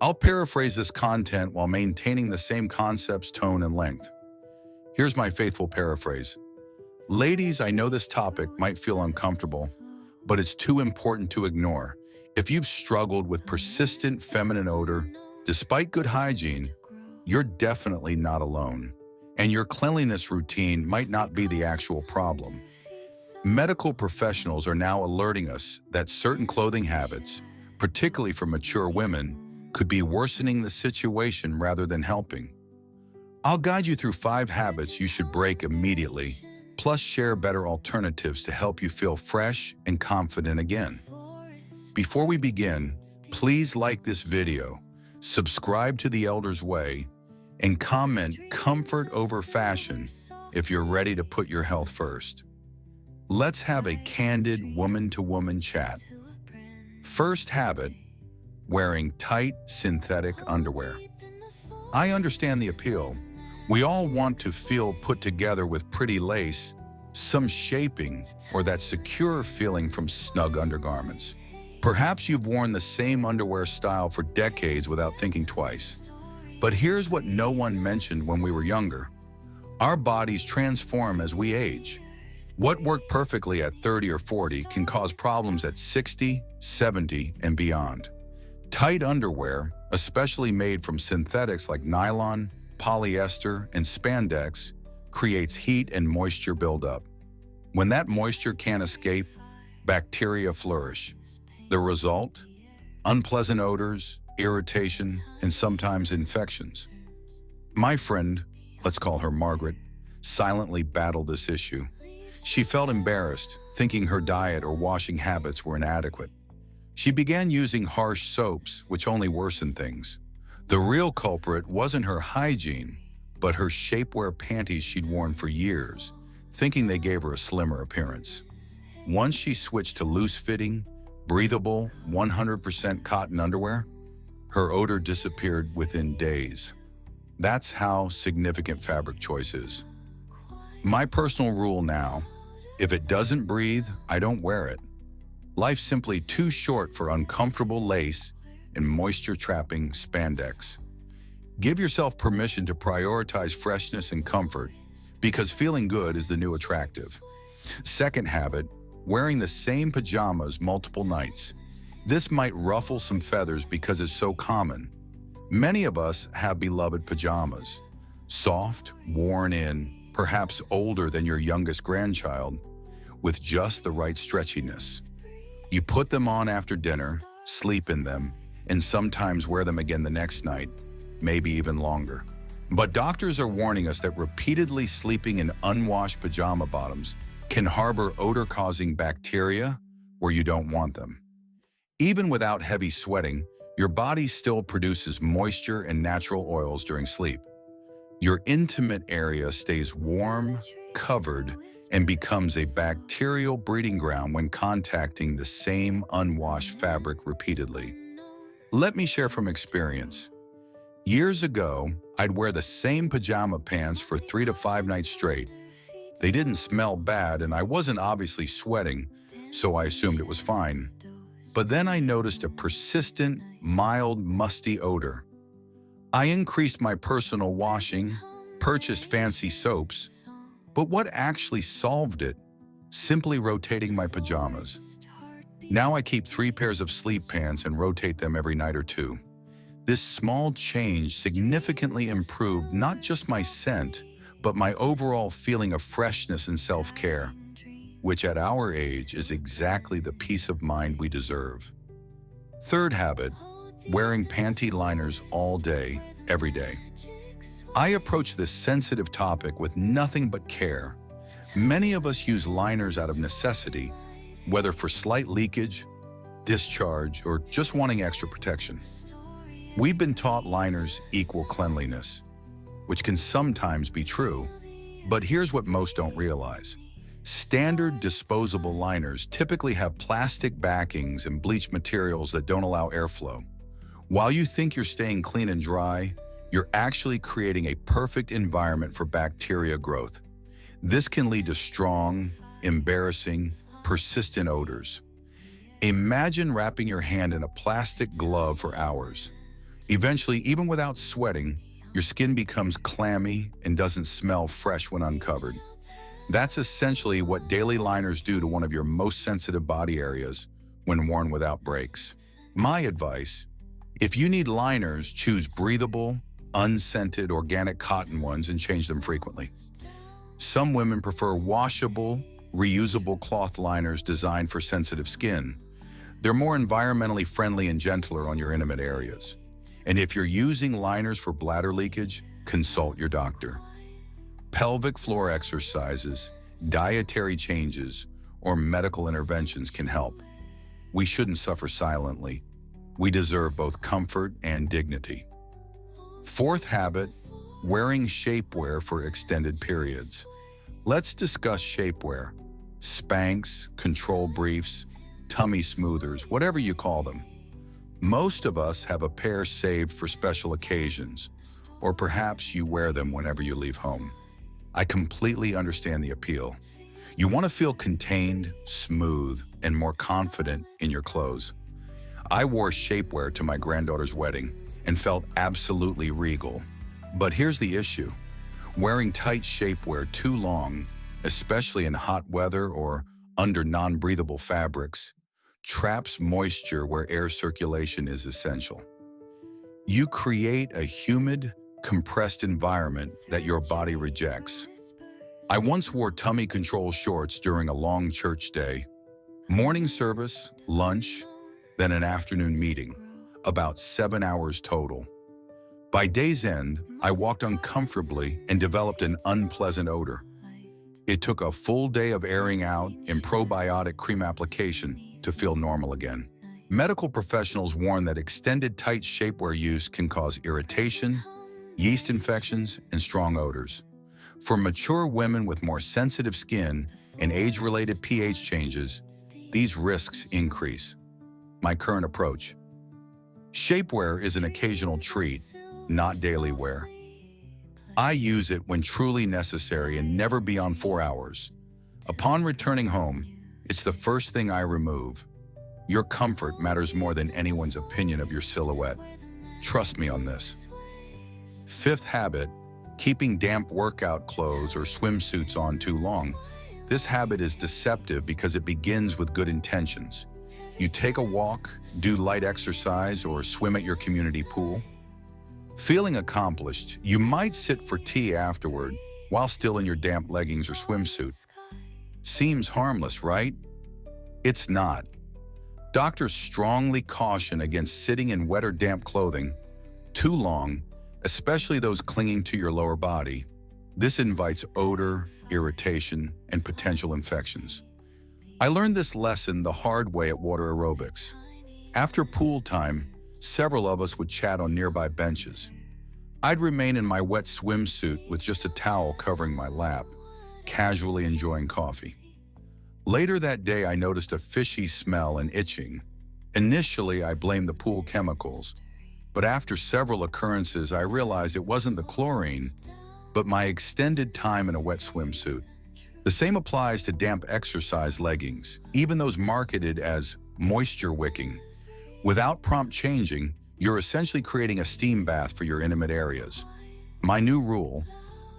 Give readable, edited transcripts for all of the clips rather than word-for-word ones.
I'll paraphrase this content while maintaining the same concepts, tone, and length. Here's my faithful paraphrase. Ladies, I know this topic might feel uncomfortable, but it's too important to ignore. If you've struggled with persistent feminine odor, despite good hygiene, you're definitely not alone. And your cleanliness routine might not be the actual problem. Medical professionals are now alerting us that certain clothing habits, particularly for mature women, could be worsening the situation rather than helping. I'll guide you through 5 habits you should break immediately, plus share better alternatives to help you feel fresh and confident again. Before we begin, please like this video, subscribe to The Elder's Way, and comment comfort over fashion if you're ready to put your health first. Let's have a candid woman-to-woman chat. First habit, wearing tight synthetic underwear. I understand the appeal. We all want to feel put together with pretty lace, some shaping, or that secure feeling from snug undergarments. Perhaps you've worn the same underwear style for decades without thinking twice. But here's what no one mentioned when we were younger. Our bodies transform as we age. What worked perfectly at 30 or 40 can cause problems at 60, 70, and beyond. Tight underwear, especially made from synthetics like nylon, polyester, and spandex, creates heat and moisture buildup. When that moisture can't escape, bacteria flourish. The result? Unpleasant odors, irritation, and sometimes infections. My friend, let's call her Margaret, silently battled this issue. She felt embarrassed, thinking her diet or washing habits were inadequate. She began using harsh soaps, which only worsened things. The real culprit wasn't her hygiene, but her shapewear panties she'd worn for years, thinking they gave her a slimmer appearance. Once she switched to loose-fitting, breathable, 100% cotton underwear, her odor disappeared within days. That's how significant fabric choice is. My personal rule now, if it doesn't breathe, I don't wear it. Life's simply too short for uncomfortable lace and moisture-trapping spandex. Give yourself permission to prioritize freshness and comfort, because feeling good is the new attractive. Second habit, wearing the same pajamas multiple nights. This might ruffle some feathers because it's so common. Many of us have beloved pajamas. Soft, worn in, perhaps older than your youngest grandchild, with just the right stretchiness. You put them on after dinner, sleep in them, and sometimes wear them again the next night, maybe even longer. But doctors are warning us that repeatedly sleeping in unwashed pajama bottoms can harbor odor-causing bacteria where you don't want them. Even without heavy sweating, your body still produces moisture and natural oils during sleep. Your intimate area stays warm, covered, and becomes a bacterial breeding ground when contacting the same unwashed fabric repeatedly. Let me share from experience. Years ago, I'd wear the same pajama pants for 3 to 5 nights straight. They didn't smell bad, and I wasn't obviously sweating, so I assumed it was fine. But then I noticed a persistent, mild, musty odor. I increased my personal washing, purchased fancy soaps, but what actually solved it? Simply rotating my pajamas. Now I keep 3 pairs of sleep pants and rotate them every night or 2. This small change significantly improved not just my scent, but my overall feeling of freshness and self-care, which at our age is exactly the peace of mind we deserve. Third habit, wearing panty liners all day, every day. I approach this sensitive topic with nothing but care. Many of us use liners out of necessity, whether for slight leakage, discharge, or just wanting extra protection. We've been taught liners equal cleanliness, which can sometimes be true, but here's what most don't realize. Standard disposable liners typically have plastic backings and bleached materials that don't allow airflow. While you think you're staying clean and dry, you're actually creating a perfect environment for bacteria growth. This can lead to strong, embarrassing, persistent odors. Imagine wrapping your hand in a plastic glove for hours. Eventually, even without sweating, your skin becomes clammy and doesn't smell fresh when uncovered. That's essentially what daily liners do to one of your most sensitive body areas when worn without breaks. My advice: if you need liners, choose breathable, unscented, organic cotton ones and change them frequently. Some women prefer washable, reusable cloth liners designed for sensitive skin. They're more environmentally friendly and gentler on your intimate areas. And if you're using liners for bladder leakage, consult your doctor. Pelvic floor exercises, dietary changes, or medical interventions can help. We shouldn't suffer silently. We deserve both comfort and dignity. Fourth habit: wearing shapewear for extended periods. Let's discuss shapewear. Spanx, control briefs, tummy smoothers, whatever you call them. Most of us have a pair saved for special occasions, or perhaps you wear them whenever you leave home. I completely understand the appeal. You want to feel contained, smooth, and more confident in your clothes. I wore shapewear to my granddaughter's wedding and felt absolutely regal. But here's the issue. Wearing tight shapewear too long, especially in hot weather or under non-breathable fabrics, traps moisture where air circulation is essential. You create a humid, compressed environment that your body rejects. I once wore tummy control shorts during a long church day, morning service, lunch, then an afternoon meeting, about 7 hours total. By day's end, I walked uncomfortably and developed an unpleasant odor. It took a full day of airing out and probiotic cream application to feel normal again. Medical professionals warn that extended tight shapewear use can cause irritation, yeast infections, and strong odors. For mature women with more sensitive skin and age-related pH changes, these risks increase. My current approach: shapewear is an occasional treat, not daily wear. I use it when truly necessary and never beyond 4 hours. Upon returning home, it's the first thing I remove. Your comfort matters more than anyone's opinion of your silhouette. Trust me on this. Fifth habit: keeping damp workout clothes or swimsuits on too long. This habit is deceptive because it begins with good intentions. You take a walk, do light exercise, or swim at your community pool. Feeling accomplished, you might sit for tea afterward while still in your damp leggings or swimsuit. Seems harmless, right? It's not. Doctors strongly caution against sitting in wet or damp clothing too long, especially those clinging to your lower body. This invites odor, irritation, and potential infections. I learned this lesson the hard way at water aerobics. After pool time, several of us would chat on nearby benches. I'd remain in my wet swimsuit with just a towel covering my lap, casually enjoying coffee. Later that day, I noticed a fishy smell and itching. Initially, I blamed the pool chemicals, but after several occurrences, I realized it wasn't the chlorine, but my extended time in a wet swimsuit. The same applies to damp exercise leggings, even those marketed as moisture wicking. Without prompt changing, you're essentially creating a steam bath for your intimate areas. My new rule: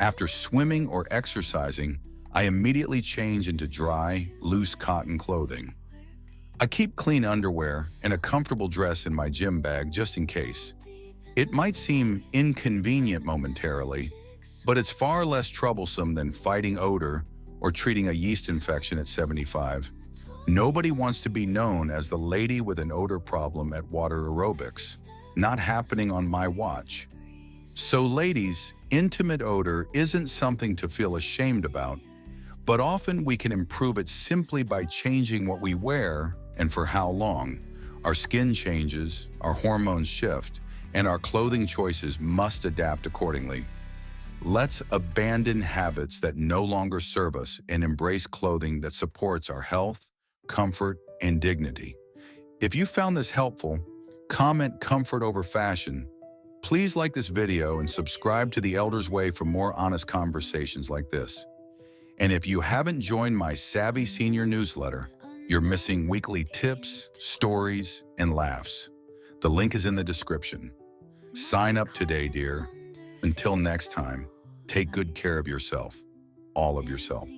after swimming or exercising, I immediately change into dry, loose cotton clothing. I keep clean underwear and a comfortable dress in my gym bag just in case. It might seem inconvenient momentarily, but it's far less troublesome than fighting odor or treating a yeast infection at 75. Nobody wants to be known as the lady with an odor problem at water aerobics. Not happening on my watch. So ladies, intimate odor isn't something to feel ashamed about, but often we can improve it simply by changing what we wear and for how long. Our skin changes, our hormones shift, and our clothing choices must adapt accordingly. Let's abandon habits that no longer serve us and embrace clothing that supports our health, comfort, and dignity. If you found this helpful, comment comfort over fashion. Please like this video and subscribe to The Elder's Way for more honest conversations like this. And if you haven't joined my Savvy Senior newsletter, you're missing weekly tips, stories, and laughs. The link is in the description. Sign up today, dear. Until next time, take good care of yourself, all of yourself.